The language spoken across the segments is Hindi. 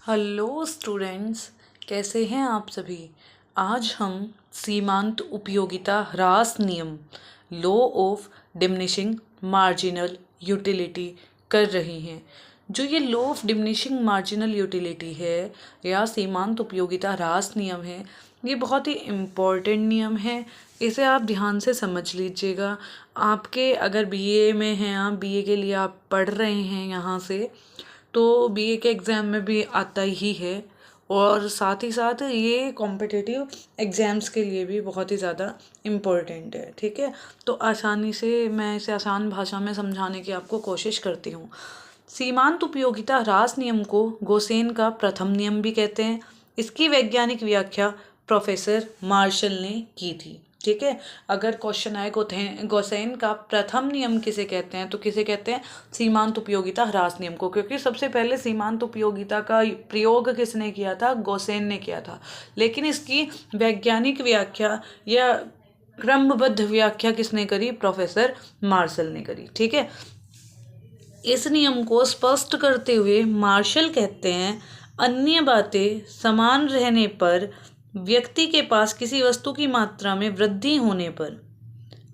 हेलो स्टूडेंट्स, कैसे हैं आप सभी। आज हम सीमांत उपयोगिता ह्रास नियम law of diminishing marginal utility कर रहे हैं। जो ये law of diminishing marginal utility है या सीमांत उपयोगिता ह्रास नियम है, ये बहुत ही इम्पोर्टेंट नियम है। इसे आप ध्यान से समझ लीजिएगा। आपके अगर बीए में हैं, आप बीए के लिए आप पढ़ रहे हैं यहाँ से, तो बीए के एग्ज़ाम में भी आता ही है और साथ ही साथ ये कॉम्पिटिटिव एग्ज़ाम्स के लिए भी बहुत ही ज़्यादा इम्पोर्टेंट है। ठीक है, तो आसानी से मैं इसे आसान भाषा में समझाने की आपको कोशिश करती हूँ। सीमांत उपयोगिता ह्रास नियम को गोसेन का प्रथम नियम भी कहते हैं। इसकी वैज्ञानिक व्याख्या प्रोफेसर मार्शल ने की थी। ठीक है, अगर क्वेश्चन आए गोसेन का प्रथम नियम किसे कहते हैं, तो किसे कहते हैं? सीमांत उपयोगिता ह्रास नियम को, क्योंकि सबसे पहले सीमांत उपयोगिता का प्रयोग किसने किया था? गोसेन ने किया था। लेकिन इसकी वैज्ञानिक व्याख्या या क्रमबद्ध व्याख्या किसने करी? प्रोफेसर मार्शल ने करी। ठीक है, इस नियम को स्पष्ट करते हुए मार्शल कहते हैं, अन्य बातें समान रहने पर व्यक्ति के पास किसी वस्तु की मात्रा में वृद्धि होने पर,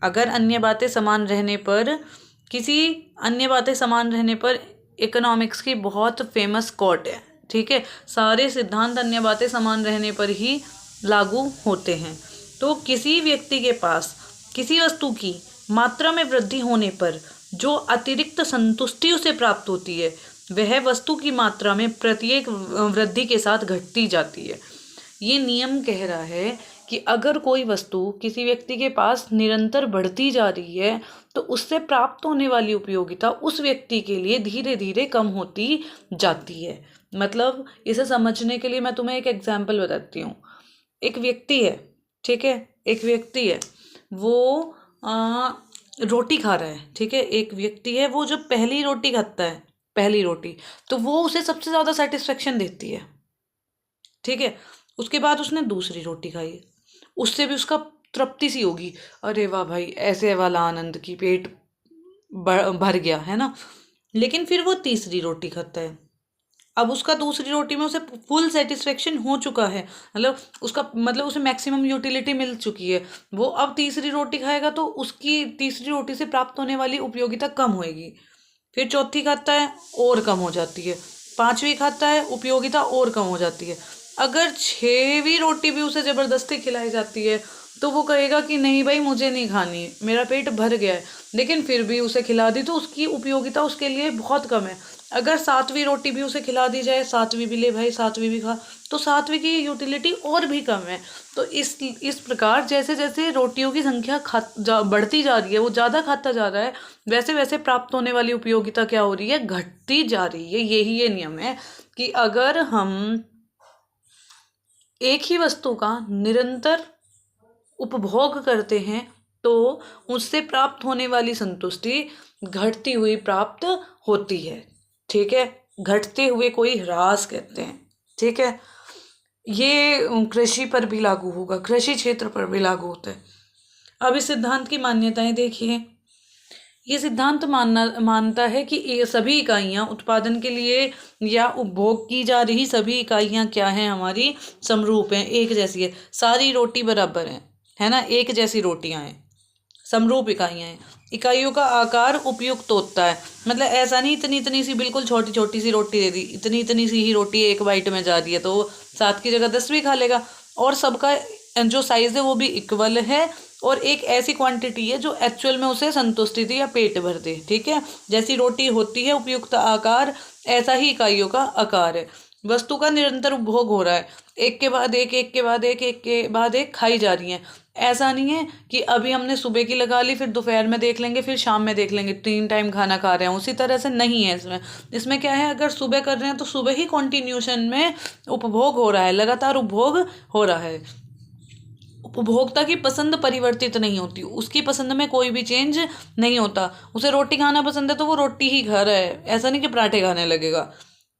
अगर अन्य बातें समान रहने पर, इकोनॉमिक्स की बहुत फेमस कोट है। ठीक है, सारे सिद्धांत अन्य बातें समान रहने पर ही लागू होते हैं। तो किसी व्यक्ति के पास किसी वस्तु की मात्रा में वृद्धि होने पर जो अतिरिक्त संतुष्टि उसे प्राप्त होती है, वह वस्तु की मात्रा में प्रत्येक वृद्धि के साथ घटती जाती है। ये नियम कह रहा है कि अगर कोई वस्तु किसी व्यक्ति के पास निरंतर बढ़ती जा रही है, तो उससे प्राप्त होने वाली उपयोगिता उस व्यक्ति के लिए धीरे धीरे कम होती जाती है। मतलब इसे समझने के लिए मैं तुम्हें एक एग्जाम्पल बताती हूँ। एक व्यक्ति है, ठीक है, एक व्यक्ति है, वो रोटी खा रहा है। ठीक है, एक व्यक्ति है, वो जो पहली रोटी खाता है, पहली रोटी, तो वो उसे सबसे ज़्यादा सेटिस्फेक्शन देती है। ठीक है, उसके बाद उसने दूसरी रोटी खाई, उससे भी उसका तृप्ति सी होगी, अरे वाह भाई, ऐसे वाला आनंद की पेट भर गया है ना। लेकिन फिर वो तीसरी रोटी खाता है, अब उसका दूसरी रोटी में उसे फुल सेटिस्फेक्शन हो चुका है, मतलब उसे मैक्सिमम यूटिलिटी मिल चुकी है। वो अब तीसरी रोटी खाएगा तो उसकी तीसरी रोटी से प्राप्त होने वाली उपयोगिता कम होएगी। फिर चौथी खाता है और कम हो जाती है, पांचवी खाता है, उपयोगिता और कम हो जाती है। अगर छठवीं रोटी भी उसे ज़बरदस्ती खिलाई जाती है तो वो कहेगा कि नहीं भाई, मुझे नहीं खानी, मेरा पेट भर गया है। लेकिन फिर भी उसे खिला दी तो उसकी उपयोगिता उसके लिए बहुत कम है। अगर सातवीं रोटी भी उसे खिला दी जाए, सातवीं भी ले भाई, सातवीं भी खा, तो सातवीं की यूटिलिटी और भी कम है। तो इस प्रकार जैसे जैसे रोटियों की संख्या बढ़ती जा रही है, वो ज़्यादा खाता जा रहा है, वैसे वैसे प्राप्त होने वाली उपयोगिता क्या हो रही है? घटती जा रही है। यही ये नियम है कि अगर हम एक ही वस्तु का निरंतर उपभोग करते हैं तो उससे प्राप्त होने वाली संतुष्टि घटती हुई प्राप्त होती है। ठीक है, घटते हुए कोई ह्रास कहते हैं। ठीक है, ये कृषि पर भी लागू होगा, कृषि क्षेत्र पर भी लागू होता है। अब इस सिद्धांत की मान्यताएं देखिए। ये सिद्धांत मानता है कि ये सभी इकाइयां उत्पादन के लिए या उपभोग की जा रही सभी इकाइयां क्या हैं? हमारी समरूप हैं, एक जैसी है, सारी रोटी बराबर है ना, एक जैसी रोटियां हैं, समरूप इकाइयां हैं। इकाइयों का आकार उपयुक्त होता है, मतलब ऐसा नहीं इतनी इतनी सी बिल्कुल छोटी छोटी सी रोटी दे दी, इतनी इतनी सी ही रोटी एक बाइट में जा रही है तो वो 7 की जगह 10 भी खा लेगा। और सबका जो साइज़ है वो भी इक्वल है और एक ऐसी क्वांटिटी है जो एक्चुअल में उसे संतुष्टि दे या पेट भर दे। ठीक है, जैसी रोटी होती है उपयुक्त आकार, ऐसा ही इकाइयों का आकार है। वस्तु का निरंतर उपभोग हो रहा है, एक के बाद एक, एक के बाद एक, एक के बाद एक खाई जा रही हैं। ऐसा नहीं है कि अभी हमने सुबह की लगा ली, फिर दोपहर में देख लेंगे, फिर शाम में देख लेंगे, 3 टाइम खाना खा रहे हैं, उसी तरह से नहीं है। इसमें क्या है, अगर सुबह कर रहे हैं तो सुबह ही कॉन्टिन्यूशन में उपभोग हो रहा है, लगातार उपभोग हो रहा है। उपभोक्ता की पसंद परिवर्तित नहीं होती, उसकी पसंद में कोई भी चेंज नहीं होता। उसे रोटी खाना पसंद है तो वो रोटी ही खा रहा है, ऐसा नहीं कि पराठे खाने लगेगा।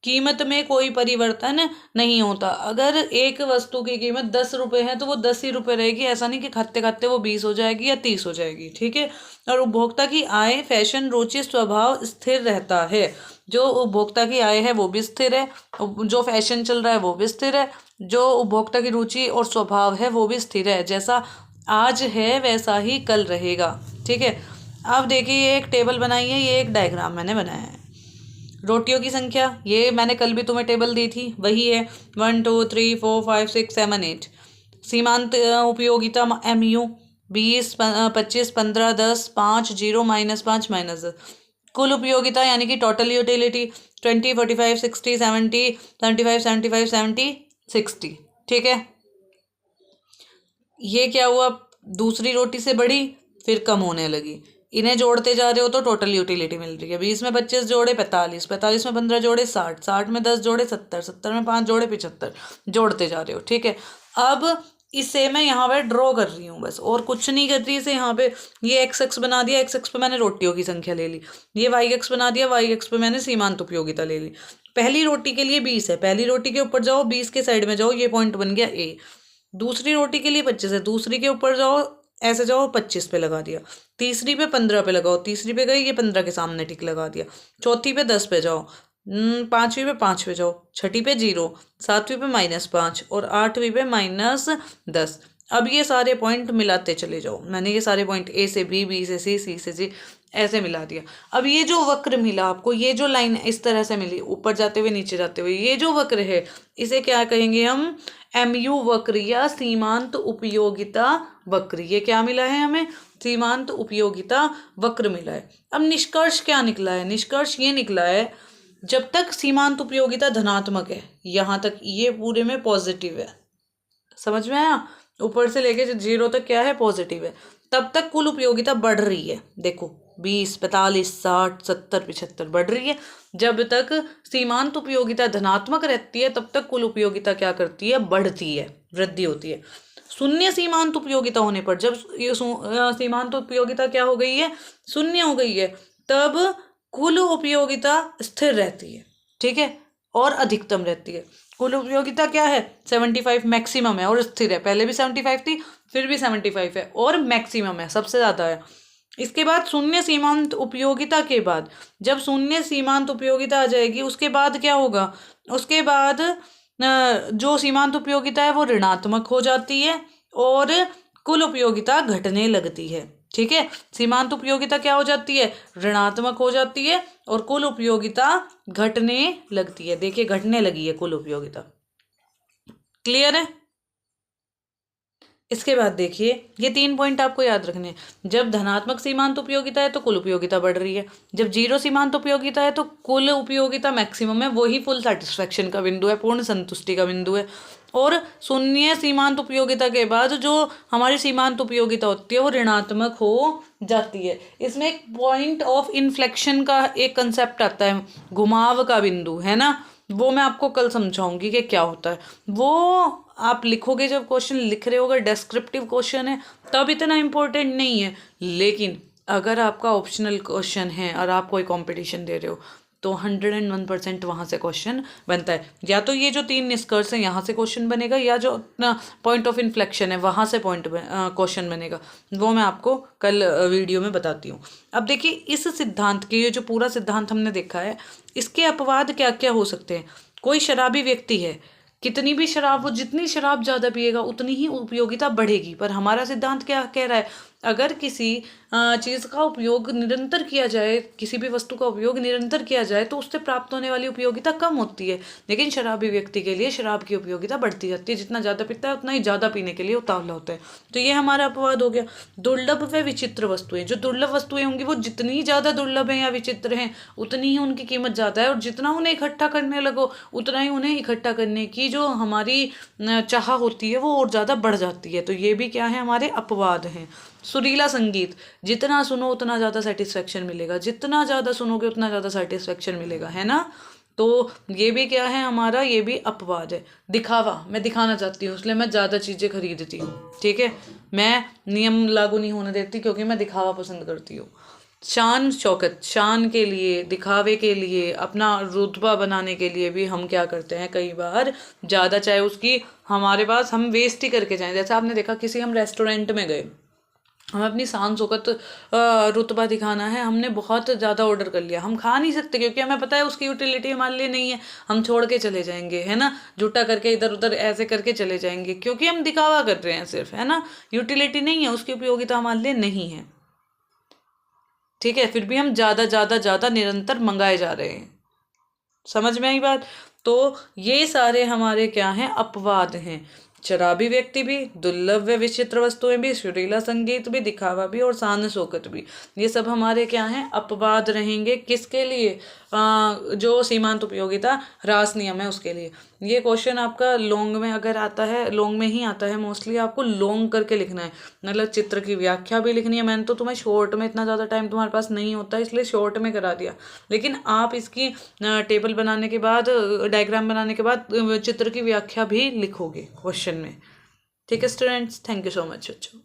कीमत में कोई परिवर्तन नहीं होता। अगर एक वस्तु की कीमत 10 रुपये है तो वो 10 ही रुपये रहेगी, ऐसा नहीं कि खाते खाते वो 20 हो जाएगी या 30 हो जाएगी, ठीक है। और उपभोक्ता की आय, फैशन, रुचि, स्वभाव स्थिर रहता है। जो उपभोक्ता की आय है वो भी स्थिर है, जो फैशन चल रहा है वो भी स्थिर है, जो उपभोक्ता की रुचि और स्वभाव है वो भी स्थिर है। जैसा आज है वैसा ही कल रहेगा, ठीक है। अब देखिए ये एक टेबल बनाई है, ये एक डायग्राम मैंने बनाया है। रोटियों की संख्या, ये मैंने कल भी तुम्हें टेबल दी थी, वही है 1 2 3 4 5 6 7 8। सीमांत उपयोगिता MU 20 25 15 10 5 0 -5 -10। कुल उपयोगिता यानी कि टोटल यूटिलिटी 20 45 60 70 75 75 70 60, ठीक है। ये क्या हुआ, दूसरी रोटी से बढ़ी फिर कम होने लगी, इन्हें जोड़ते जा रहे हो तो टोटल यूटिलिटी मिल रही है। 20 में 25 जोड़े 45, 45 में 15 जोड़े 60, 60 में 10 जोड़े 70, 70 में 5 जोड़े 75, जोड़ते जा रहे हो, ठीक है। अब इसे मैं यहाँ पे ड्रॉ कर रही हूँ बस, और कुछ नहीं कर रही इसे। यहाँ पे ये एक्स एक्स बना दिया, एक्स एक्स पे मैंने रोटियों की संख्या ले ली। ये वाई एक्स बना दिया, वाई एक्स पे मैंने सीमांत उपयोगिता ले ली। पहली रोटी के लिए 20 है, पहली रोटी के ऊपर जाओ, 20 के साइड में जाओ, ये पॉइंट बन गया ए। दूसरी रोटी के लिए 25 है, दूसरी के ऊपर जाओ, ऐसे जाओ, 25 पे लगा दिया। तीसरी पे 15 पे लगाओ, तीसरी पे गई, ये 15 के सामने टिक लगा दिया। चौथी पे 10 पे जाओ, पाँचवीं पे 5 पे जाओ, छठी पे 0, सातवीं पे -5 और आठवीं पे -10। अब ये सारे पॉइंट मिलाते चले जाओ। मैंने ये सारे पॉइंट ए से बी, बी से सी, सी से जी ऐसे मिला दिया। अब ये जो वक्र मिला आपको, ये जो लाइन इस तरह से मिली, ऊपर जाते हुए नीचे जाते हुए, ये जो वक्र है इसे क्या कहेंगे हम, MU वक्र या सीमांत उपयोगिता वक्र। ये क्या मिला है हमें, सीमांत उपयोगिता वक्र मिला है। अब निष्कर्ष क्या निकला है, निष्कर्ष ये निकला है जब तक सीमांत उपयोगिता धनात्मक है, यहाँ तक ये पूरे में पॉजिटिव है, समझ में आया, ऊपर से लेके 0 तक क्या है, पॉजिटिव है, तब तक कुल उपयोगिता बढ़ रही है। देखो 20 45 60 70 75 बढ़ रही है। जब तक सीमांत उपयोगिता धनात्मक रहती है तब तक कुल उपयोगिता क्या करती है, बढ़ती है, वृद्धि होती है। शून्य सीमांत उपयोगिता होने पर, जब ये सीमांत उपयोगिता क्या हो गई है, शून्य हो गई है, तब कुल उपयोगिता स्थिर रहती है, ठीक है, और अधिकतम रहती है। कुल उपयोगिता क्या है, 75 मैक्सिमम है और स्थिर है। पहले भी 75 थी, फिर भी 75 है और मैक्सिमम है, सबसे ज़्यादा है। इसके बाद शून्य सीमांत उपयोगिता के बाद, जब शून्य सीमांत उपयोगिता आ जाएगी उसके बाद क्या होगा, उसके बाद जो सीमांत उपयोगिता है वो ऋणात्मक हो जाती है और कुल उपयोगिता घटने लगती है, ठीक है। सीमांत उपयोगिता क्या हो जाती है, ऋणात्मक हो जाती है और कुल उपयोगिता घटने लगती है। देखिए घटने लगी है कुल उपयोगिता, क्लियर है। इसके बाद देखिए ये 3 पॉइंट आपको याद रखने हैं। जब धनात्मक सीमांत उपयोगिता है तो कुल उपयोगिता बढ़ रही है, जब 0 सीमांत उपयोगिता है तो कुल उपयोगिता मैक्सिमम है, वही फुल सेटिस्फैक्शन का बिंदु है, पूर्ण संतुष्टि का बिंदु है। और शून्य सीमांत उपयोगिता के बाद जो हमारी सीमांत उपयोगिता होती है वो ऋणात्मक हो जाती है। इसमें एक पॉइंट ऑफ इन्फ्लेक्शन का एक कंसेप्ट आता है, घुमाव का बिंदु, है ना, वो मैं आपको कल समझाऊंगी कि क्या होता है। वो आप लिखोगे, जब क्वेश्चन लिख रहे होगे, डेस्क्रिप्टिव क्वेश्चन है तब इतना इम्पोर्टेंट नहीं है, लेकिन अगर आपका ऑप्शनल क्वेश्चन है और आप कोई कंपटीशन दे रहे हो तो 101% वहाँ से क्वेश्चन बनता है। या तो ये जो 3 निष्कर्ष हैं यहाँ से क्वेश्चन बनेगा, या जो पॉइंट ऑफ इन्फ्लेक्शन है वहाँ से क्वेश्चन बनेगा। वो मैं आपको कल वीडियो में बताती हूँ। अब देखिए इस सिद्धांत के, ये जो पूरा सिद्धांत हमने देखा है, इसके अपवाद क्या क्या हो सकते हैं। कोई शराबी व्यक्ति है, कितनी भी शराब, वो जितनी शराब ज़्यादा पिएगा उतनी ही उपयोगिता बढ़ेगी। पर हमारा सिद्धांत क्या कह रहा है, अगर किसी चीज़ का उपयोग निरंतर किया जाए, किसी भी वस्तु का उपयोग निरंतर किया जाए तो उससे प्राप्त होने वाली उपयोगिता कम होती है, लेकिन शराबी व्यक्ति के लिए शराब की उपयोगिता बढ़ती जाती है। जितना ज़्यादा पीता है उतना ही ज़्यादा पीने के लिए उतावला होता है। तो ये हमारा अपवाद हो गया। दुर्लभ व विचित्र वस्तुएं, जो दुर्लभ वस्तुएं होंगी वो जितनी ज़्यादा दुर्लभ हैं या विचित्र हैं उतनी ही उनकी कीमत ज़्यादा है, और जितना उन्हें इकट्ठा करने लगो उतना ही उन्हें इकट्ठा करने की जो हमारी चाह होती है वो और ज़्यादा बढ़ जाती है। तो ये भी क्या है, हमारे अपवाद हैं। सुरीला संगीत, जितना सुनो उतना ज़्यादा सेटिस्फेक्शन मिलेगा, जितना ज़्यादा सुनोगे उतना ज़्यादा सेटिस्फेक्शन मिलेगा, है ना। तो ये भी क्या है हमारा, ये भी अपवाद है। दिखावा, मैं दिखाना चाहती हूँ इसलिए मैं ज़्यादा चीज़ें खरीदती हूँ, ठीक है। मैं नियम लागू नहीं होने देती क्योंकि मैं दिखावा पसंद करती हूँ। शान शौकत, शान के लिए, दिखावे के लिए, अपना रुतबा बनाने के लिए भी हम क्या करते हैं कई बार ज़्यादा, चाहे उसकी हमारे पास हम वेस्ट ही करके जाएं। जैसे आपने देखा किसी हम रेस्टोरेंट में गए, हमें अपनी शान शौकत रुतबा दिखाना है, हमने बहुत ज़्यादा ऑर्डर कर लिया, हम खा नहीं सकते क्योंकि हमें पता है उसकी यूटिलिटी हमारे लिए नहीं है, हम छोड़ के चले जाएंगे, है ना, झूठा करके इधर उधर ऐसे करके चले जाएंगे क्योंकि हम दिखावा कर रहे हैं सिर्फ, है ना, यूटिलिटी नहीं है, उसकी उपयोगिता हमारे लिए नहीं है। ठीक है, फिर भी हम ज़्यादा ज़्यादा ज़्यादा निरंतर मंगाए जा रहे हैं। समझ में आई बात? तो ये सारे हमारे क्या हैं, अपवाद हैं। शराबी व्यक्ति भी, दुर्लभ व विचित्र वस्तुएं भी, सुरीला संगीत भी, दिखावा भी और शान शौकत भी, ये सब हमारे क्या हैं, अपवाद रहेंगे। किसके लिए? जो सीमांत उपयोगिता ह्रास नियम है उसके लिए। ये क्वेश्चन आपका लॉन्ग में अगर आता है, लॉन्ग में ही आता है मोस्टली, आपको लॉन्ग करके लिखना है, मतलब चित्र की व्याख्या भी लिखनी है। मैंने तो तुम्हें शॉर्ट में, इतना ज़्यादा टाइम तुम्हारे पास नहीं होता इसलिए शॉर्ट में करा दिया, लेकिन आप इसकी टेबल बनाने के बाद, डायग्राम बनाने के बाद चित्र की व्याख्या भी लिखोगे क्वेश्चन में। ठीक है students, thank you so much बच्चों।